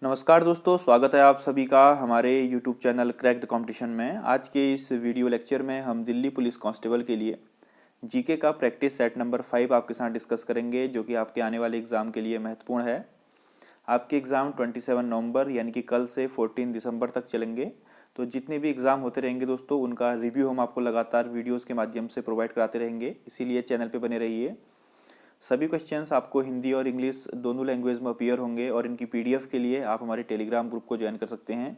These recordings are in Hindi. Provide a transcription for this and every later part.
नमस्कार दोस्तों, स्वागत है आप सभी का हमारे YouTube channel crack the competition में। आज के इस वीडियो लेक्चर में हम दिल्ली पुलिस कांस्टेबल के लिए जीके का प्रैक्टिस सेट नंबर 5 आपके साथ डिस्कस करेंगे, जो कि आपके आने वाले एग्ज़ाम के लिए महत्वपूर्ण है। आपके एग्ज़ाम 27 नवंबर यानी कि कल से 14 दिसंबर तक चलेंगे। तो जितने भी एग्ज़ाम होते रहेंगे दोस्तों, उनका रिव्यू हम आपको लगातार वीडियोज़ के माध्यम से प्रोवाइड कराते रहेंगे, इसीलिए चैनल पर बने रहिए। सभी क्वेश्चंस आपको हिंदी और इंग्लिश दोनों लैंग्वेज में अपीयर होंगे और इनकी पीडीएफ के लिए आप हमारे टेलीग्राम ग्रुप को ज्वाइन कर सकते हैं,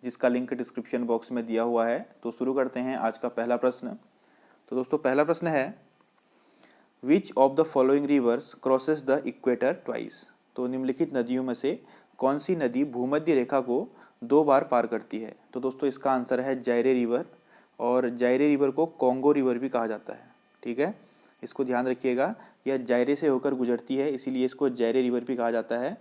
जिसका लिंक डिस्क्रिप्शन बॉक्स में दिया हुआ है। तो शुरू करते हैं आज का पहला प्रश्न। तो दोस्तों पहला प्रश्न है, which of the following rivers crosses the equator twice. तो निम्नलिखित नदियों में से कौन सी नदी भूमध्य रेखा को 2 बार पार करती है। तो दोस्तों इसका आंसर है जायरे रिवर, और जायरे रिवर को कॉन्गो रिवर भी कहा जाता है। ठीक है, इसको ध्यान रखिएगा, यह जायरे से होकर गुजरती है, इसीलिए इसको जायरे रिवर भी कहा जाता है।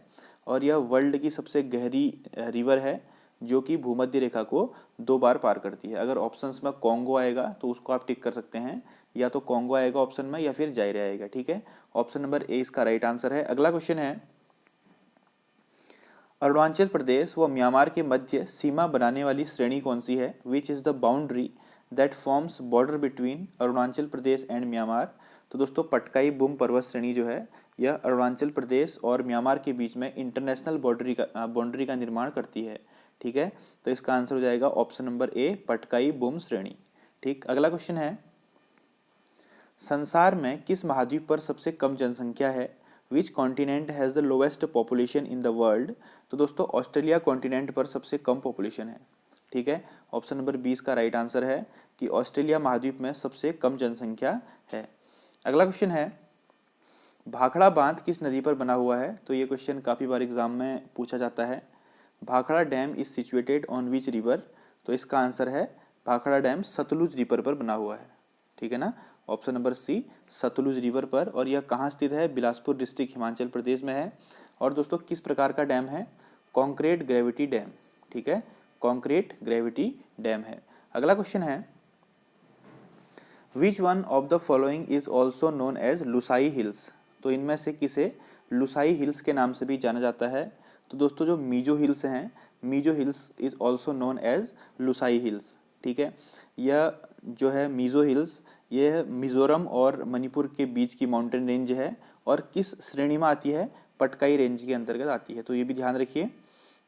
और यह वर्ल्ड की सबसे गहरी रिवर है जो कि भूमध्य रेखा को 2 बार पार करती है। अगर ऑप्शंस में कॉन्गो आएगा तो उसको आप टिक कर सकते हैं, या तो कॉन्गो आएगा ऑप्शन में या फिर जायरे आएगा। ठीक है, ऑप्शन नंबर ए इसका राइट आंसर है। अगला क्वेश्चन है, अरुणाचल प्रदेश व म्यांमार के मध्य सीमा बनाने वाली श्रेणी कौन सी है। Which is the boundary that forms border between Arunachal Pradesh and Myanmar. तो दोस्तों पटकाई बुम पर्वत श्रेणी जो है, यह अरुणाचल प्रदेश और म्यांमार के बीच में इंटरनेशनल बाउंड्री का निर्माण करती है। ठीक है, तो इसका आंसर हो जाएगा option number A, Patkai Bum श्रेणी। ठीक, अगला क्वेश्चन है, संसार में किस महाद्वीप पर सबसे कम जनसंख्या है। Which continent has the lowest population in the world. तो दोस्तों ऑस्ट्रेलिया कॉन्टिनेंट पर सबसे कम पॉपुलेशन है। ठीक है, ऑप्शन नंबर 20 का राइट आंसर है कि ऑस्ट्रेलिया महाद्वीप में सबसे कम जनसंख्या है। अगला क्वेश्चन है, भाखड़ा बांध किस नदी पर बना हुआ है। तो ये क्वेश्चन काफ़ी बार एग्जाम में पूछा जाता है। Bhakra dam is situated on which river. तो इसका आंसर है भाखड़ा डैम सतलुज रिवर पर बना हुआ है। ठीक है ना, option number C, Sutlej river पर। और यह कहाँ स्थित है, बिलासपुर डिस्ट्रिक्ट हिमाचल प्रदेश में है। और दोस्तों किस प्रकार का डैम है, कॉन्क्रीट ग्रेविटी डैम। ठीक है, कॉन्क्रीट ग्रेविटी डैम है। अगला क्वेश्चन है, which one of the following is also known as Lushai hills. तो इनमें से किसे लुसाई हिल्स के नाम से भी जाना जाता है। तो दोस्तों जो मीजो हिल्स हैं, Mizo hills is also known as Lushai hills. ठीक है, यह जो है मीजो हिल्स, यह मिजोरम और मणिपुर के बीच की माउंटेन रेंज है और किस श्रेणी में आती है, पटकाई रेंज के अंतर्गत आती है। तो ये भी ध्यान रखिए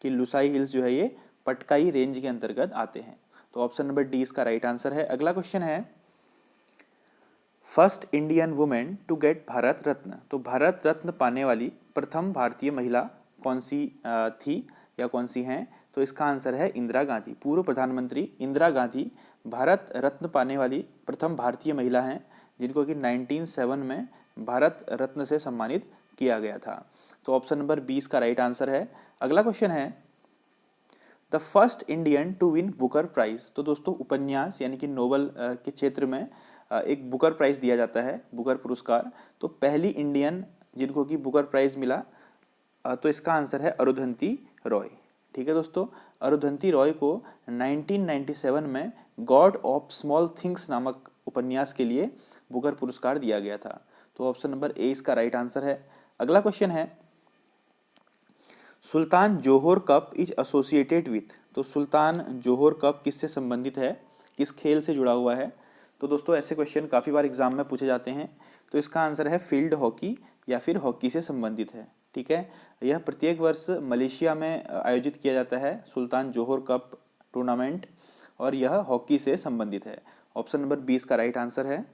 कि लुसाई हिल्स जो है ये पटकाई रेंज के अंतर्गत आते हैं। तो ऑप्शन नंबर डी इसका राइट आंसर है। अगला क्वेश्चन है, first Indian women to get Bharat Ratna. तो भारत रत्न पाने वाली प्रथम भारतीय महिला कौन सी थी या कौन सी हैं। तो इसका आंसर है इंदिरा गांधी। पूर्व प्रधानमंत्री इंदिरा गांधी भारत रत्न पाने वाली प्रथम भारतीय महिला हैं, जिनको कि 1907 में भारत रत्न से सम्मानित किया गया था। तो ऑप्शन नंबर 20 का राइट आंसर है। अगला क्वेश्चन है, the first Indian to win Booker prize. तो दोस्तों उपन्यास यानी कि नोवेल के क्षेत्र में एक बुकर प्राइज दिया जाता है, बुकर पुरस्कार। तो पहली इंडियन जिनको कि बुकर प्राइज मिला, तो इसका आंसर है अरुंधति रॉय। ठीक है दोस्तों, अरुंधति रॉय को 1997 में गॉड ऑफ स्मॉल थिंग्स नामक उपन्यास के लिए बुकर पुरस्कार दिया गया था। तो ऑप्शन नंबर ए इसका राइट आंसर है। अगला क्वेश्चन है, Sultan Johor cup is associated with. तो सुल्तान जोहोर कप किससे संबंधित है, किस खेल से जुड़ा हुआ है। तो दोस्तों ऐसे क्वेश्चन काफ़ी बार एग्जाम में पूछे जाते हैं। तो इसका आंसर है फील्ड हॉकी या फिर हॉकी से संबंधित है। ठीक है, यह प्रत्येक वर्ष मलेशिया में आयोजित किया जाता है सुल्तान जोहोर कप टूर्नामेंट, और यह हॉकी से संबंधित है। ऑप्शन नंबर 20 का राइट आंसर है।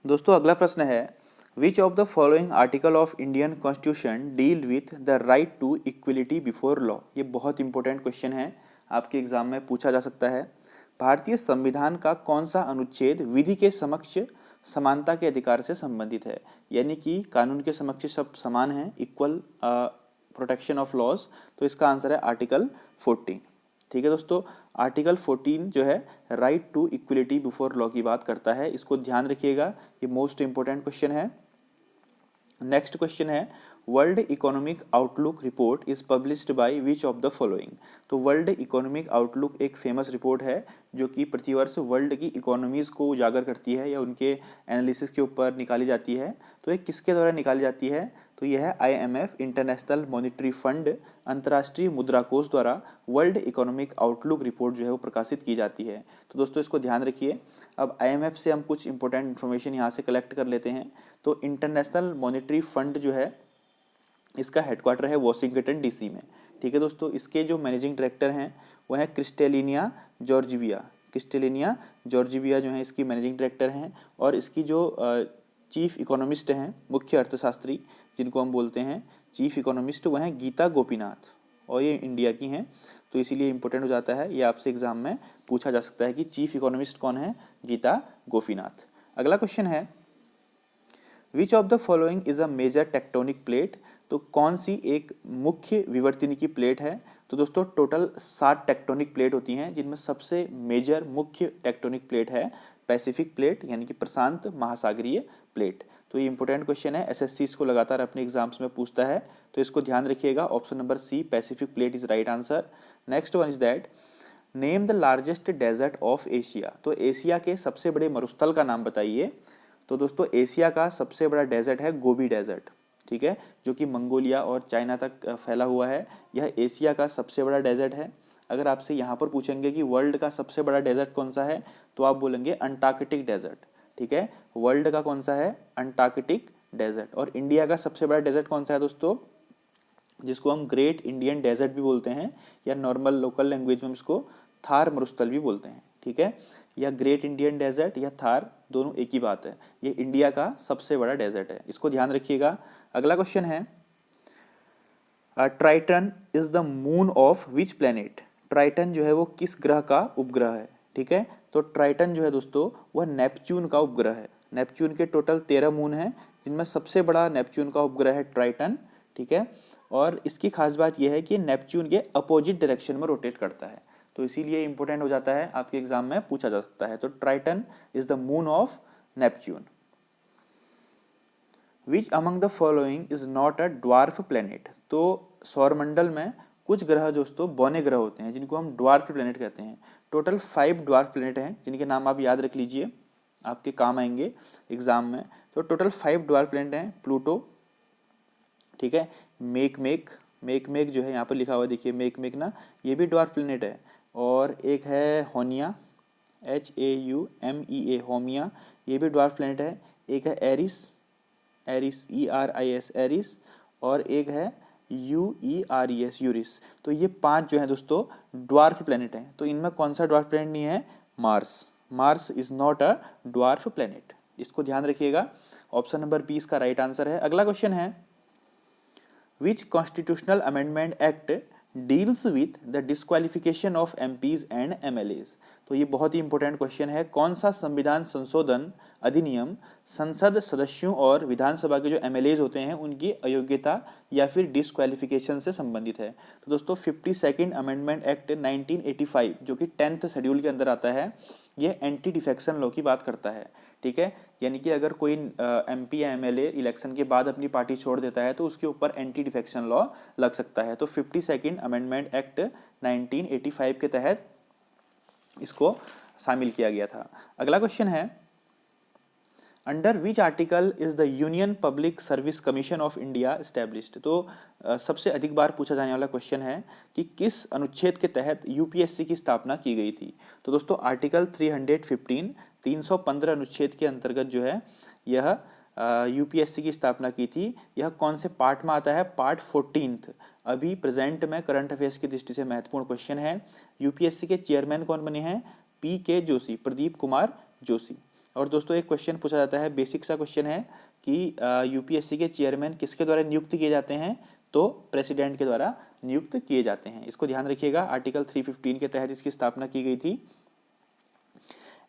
दोस्तों अगला प्रश्न है, which of the following article of Indian constitution deal with the right to equality before law. ये बहुत इंपॉर्टेंट क्वेश्चन है, आपके एग्जाम में पूछा जा सकता है। भारतीय संविधान का कौन सा अनुच्छेद विधि के समक्ष समानता के अधिकार से संबंधित है, यानी कि कानून के समक्ष सब समान हैं, इक्वल प्रोटेक्शन ऑफ लॉज। तो इसका आंसर है आर्टिकल 14। ठीक है दोस्तों, आर्टिकल 14 जो है right to equality before law की बात करता है, इसको ध्यान रखिएगा, ये मोस्ट इंपोर्टेंट क्वेश्चन है। नेक्स्ट क्वेश्चन है, world economic outlook report is published by which of the following. तो वर्ल्ड इकोनॉमिक आउटलुक एक फेमस रिपोर्ट है जो कि प्रतिवर्ष वर्ल्ड की इकोनॉमीज को उजागर करती है या उनके एनालिसिस के ऊपर निकाली जाती है। तो ये किसके द्वारा निकाली जाती है, तो यह है IMF इंटरनेशनल मॉनिटरी फंड अंतर्राष्ट्रीय मुद्रा कोष द्वारा वर्ल्ड इकोनॉमिक आउटलुक रिपोर्ट जो है वो प्रकाशित की जाती है। तो दोस्तों इसको ध्यान रखिए। अब IMF से हम कुछ इंपॉर्टेंट इन्फॉर्मेशन यहाँ से कलेक्ट कर लेते हैं। तो इंटरनेशनल मॉनिटरी फंड जो है इसका हेडक्वार्टर है वॉशिंगटन DC में। ठीक है दोस्तों, इसके जो मैनेजिंग डायरेक्टर हैं वह है क्रिस्टेलिना जॉर्जिविया। क्रिस्टेलिना जॉर्जिविया जो है इसकी मैनेजिंग डायरेक्टर हैं, और इसकी जो चीफ इकोनॉमिस्ट हैं, मुख्य अर्थशास्त्री जिनको हम बोलते हैं चीफ इकोनॉमिस्ट, वह हैं गीता गोपीनाथ, और ये इंडिया की हैं। तो इसीलिए इंपॉर्टेंट हो जाता है, ये आपसे एग्जाम में पूछा जा सकता है कि चीफ इकोनॉमिस्ट कौन है, गीता गोपीनाथ। अगला क्वेश्चन है which of the following is a major tectonic plate. तो कौन सी एक मुख्य विवर्तनिकी प्लेट है। तो दोस्तों टोटल 7 टेक्टोनिक प्लेट होती हैं, जिनमें सबसे मेजर मुख्य टेक्टोनिक प्लेट है पैसिफिक प्लेट यानी कि प्रशांत महासागरीय प्लेट। तो ये इंपॉर्टेंट क्वेश्चन है, SSC इसको लगातार अपने एग्जाम्स में पूछता है, तो इसको ध्यान रखिएगा। Option number C Pacific plate is right answer. Next one is that name the largest desert of Asia. तो एशिया के सबसे बड़े मरुस्थल का नाम बताइए। तो दोस्तों एशिया का सबसे बड़ा डेजर्ट है गोबी डेजर्ट, ठीक है, जो कि मंगोलिया और चाइना तक फैला हुआ है। यह एशिया का सबसे बड़ा डेजर्ट है। अगर आपसे यहाँ पर पूछेंगे कि वर्ल्ड का सबसे बड़ा डेजर्ट कौन सा है, तो आप बोलेंगे अंटार्कटिक डेजर्ट। ठीक है, वर्ल्ड का कौन सा है, अंटार्कटिक डेजर्ट। और इंडिया का सबसे बड़ा डेजर्ट कौन सा है दोस्तों, जिसको हम ग्रेट इंडियन डेजर्ट भी बोलते हैं, या नॉर्मल लोकल लैंग्वेज में इसको थार मरुस्थल भी बोलते हैं। ठीक है, या ग्रेट इंडियन डेजर्ट या थार दोनों एक ही बात है। ये इंडिया का सबसे बड़ा डेजर्ट है, इसको ध्यान रखिएगा। अगला क्वेश्चन है Triton is the moon of which planet. Triton जो है वो किस ग्रह का उपग्रह है। ठीक है, तो ट्राइटन जो है दोस्तों वह नेपच्यून का उपग्रह है। नेपच्यून के टोटल 13 मून हैं, जिनमें सबसे बड़ा नेपच्यून का उपग्रह है ट्राइटन। ठीक है, और इसकी खास बात यह है कि नेपच्यून के अपोजिट डायरेक्शन में रोटेट करता है, तो इसीलिए इंपॉर्टेंट हो जाता है, आपके एग्जाम में पूछा जा सकता है। तो Triton is the moon of Neptune. Which among the following is not a dwarf planet. तो सौरमंडल में कुछ ग्रह दोस्तों बौने ग्रह होते हैं, जिनको हम ड्वार्फ प्लेनेट कहते हैं। टोटल 5 ड्वार्फ प्लेनेट हैं, जिनके नाम आप याद रख लीजिए, आपके काम आएंगे एग्जाम में। तो टोटल 5 ड्वार्फ प्लेनेट हैं। प्लूटो, ठीक है, मेक जो है यहाँ पर लिखा हुआ देखिए, मेक ना, ये भी ड्वार्फ प्लेनेट है। और एक है होनिया, HAUMEA, होमिया, ये भी ड्वार्फ प्लेनेट है। एक है एरिस, ERIS, एरिस, और एक है UERES, यूरिस। तो ये 5 जो है दोस्तों ड्वार्फ प्लेनेट हैं। तो इनमें कौन सा ड्वार्फ प्लेनेट नहीं है, Mars is not a dwarf planet, इसको ध्यान रखिएगा। ऑप्शन नंबर 20 इसका राइट आंसर है। अगला क्वेश्चन है which constitutional amendment act deals with the disqualification of MPs and MLAs। तो ये बहुत ही इंपॉर्टेंट क्वेश्चन है। कौन सा संविधान संशोधन अधिनियम संसद सदस्यों और विधानसभा के जो MLAs होते हैं उनकी अयोग्यता या फिर डिस्क्वालिफिकेशन से संबंधित है। तो दोस्तों 52nd अमेंडमेंट एक्ट 1985 जो कि 10th शेड्यूल के अंदर आता है, ये एंटी डिफेक्शन लॉ की बात करता है। ठीक है, यानी कि अगर कोई MP या MLA इलेक्शन के बाद अपनी पार्टी छोड़ देता है तो उसके ऊपर एंटी डिफेक्शन लॉ लग सकता है। तो 52nd अमेंडमेंट एक्ट 1985 के तहत इसको शामिल किया गया था। अगला क्वेश्चन है under which article is the union public service commission of India established. तो सबसे अधिक बार पूछा जाने वाला क्वेश्चन है कि किस अनुच्छेद के तहत UPSC की स्थापना की गई थी। तो दोस्तों आर्टिकल 315, 315 अनुच्छेद के अंतर्गत जो है यह UPSC की स्थापना की थी। यह कौन से पार्ट में आता है, पार्ट 14th। अभी प्रेजेंट में करंट अफेयर्स की दृष्टि से महत्वपूर्ण क्वेश्चन है। UPSC के चेयरमैन कौन बने हैं, PK जोशी, प्रदीप कुमार जोशी। और दोस्तों एक क्वेश्चन पूछा जाता है, बेसिक सा क्वेश्चन है कि UPSC के चेयरमैन किसके द्वारा नियुक्त किए जाते हैं, तो प्रेसिडेंट के द्वारा नियुक्त किए जाते हैं। इसको ध्यान रखिएगा, आर्टिकल 315 के तहत इसकी स्थापना की गई थी।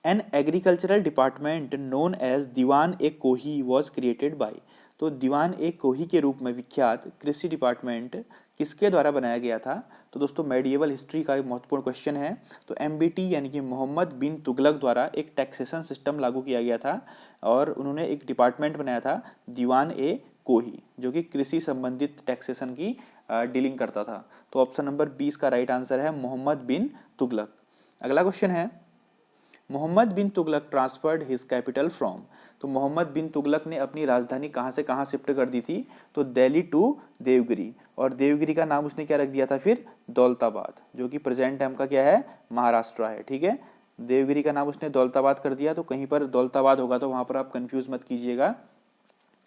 An agricultural department known as Diwan e Kohi was created by. तो दीवान ए कोही के रूप में विख्यात कृषि डिपार्टमेंट किसके द्वारा बनाया गया था। तो दोस्तों मेडिएवल हिस्ट्री का एक महत्वपूर्ण क्वेश्चन है। तो MBT यानी कि मोहम्मद बिन तुगलक द्वारा एक टैक्सेशन सिस्टम लागू किया गया था, और उन्होंने एक डिपार्टमेंट बनाया था दीवान ए कोही, जो कि कृषि संबंधित टैक्सेशन की डीलिंग करता था। तो ऑप्शन नंबर 20 का राइट आंसर है मोहम्मद बिन तुगलक। अगला क्वेश्चन है Muhammad bin Tughlaq transferred his capital from. तो मोहम्मद बिन तुगलक ने अपनी राजधानी कहाँ से कहाँ शिफ्ट कर दी थी, तो दिल्ली टू देवगिरी, और देवगिरी का नाम उसने क्या रख दिया था फिर, दौलताबाद, जो कि प्रेजेंट टाइम का क्या है, महाराष्ट्र है। ठीक है, देवगिरी का नाम उसने दौलताबाद कर दिया, तो कहीं पर दौलताबाद होगा तो वहां पर आप कंफ्यूज मत कीजिएगा।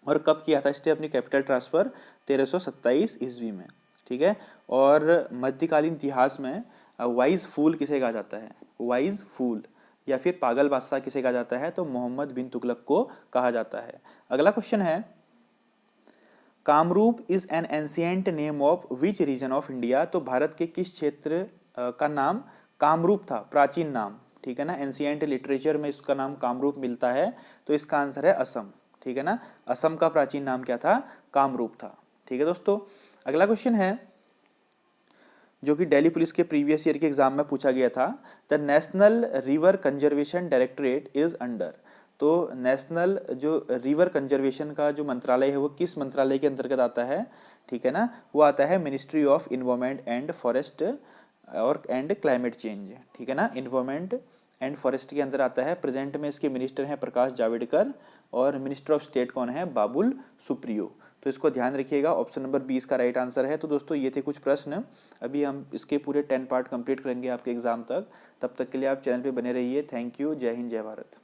और कब किया था इसने अपनी कैपिटल ट्रांसफर, 1327 ईस्वी में। ठीक है, और मध्यकालीन इतिहास में वाइज फूल किसे कहा जाता है, वाइज फूल या फिर पागल बादशाह किसे कहा जाता है, तो मोहम्मद बिन तुगलक को कहा जाता है। अगला क्वेश्चन है, Kamrup is an ancient name of which region of India, तो भारत के किस क्षेत्र का नाम कामरूप था, प्राचीन नाम। ठीक है ना, एंशिएंट लिटरेचर में इसका नाम कामरूप मिलता है, तो इसका आंसर है असम। ठीक है ना, असम का प्राचीन नाम क्या था, कामरूप था। ठीक है दोस्तों, अगला क्वेश्चन है जो कि दिल्ली पुलिस के प्रीवियस ईयर के एग्जाम में पूछा गया था, the national river conservation directorate is under, तो नेशनल जो रिवर कंजर्वेशन का जो मंत्रालय है वो किस मंत्रालय के अंतर्गत आता है। ठीक है ना, वो आता है ministry of environment and forest और एंड क्लाइमेट चेंज। ठीक है ना, इन्वायरमेंट एंड फॉरेस्ट के अंदर आता है। प्रेजेंट में इसके मिनिस्टर हैं प्रकाश जावड़ेकर, और मिनिस्टर ऑफ स्टेट कौन है, बाबुल सुप्रियो। तो इसको ध्यान रखिएगा, ऑप्शन नंबर 20 का राइट आंसर है। तो दोस्तों ये थे कुछ प्रश्न, अभी हम इसके पूरे 10 पार्ट कंप्लीट करेंगे आपके एग्जाम तक। तब तक के लिए आप चैनल पे बने रहिए। थैंक यू, जय हिंद, जय भारत।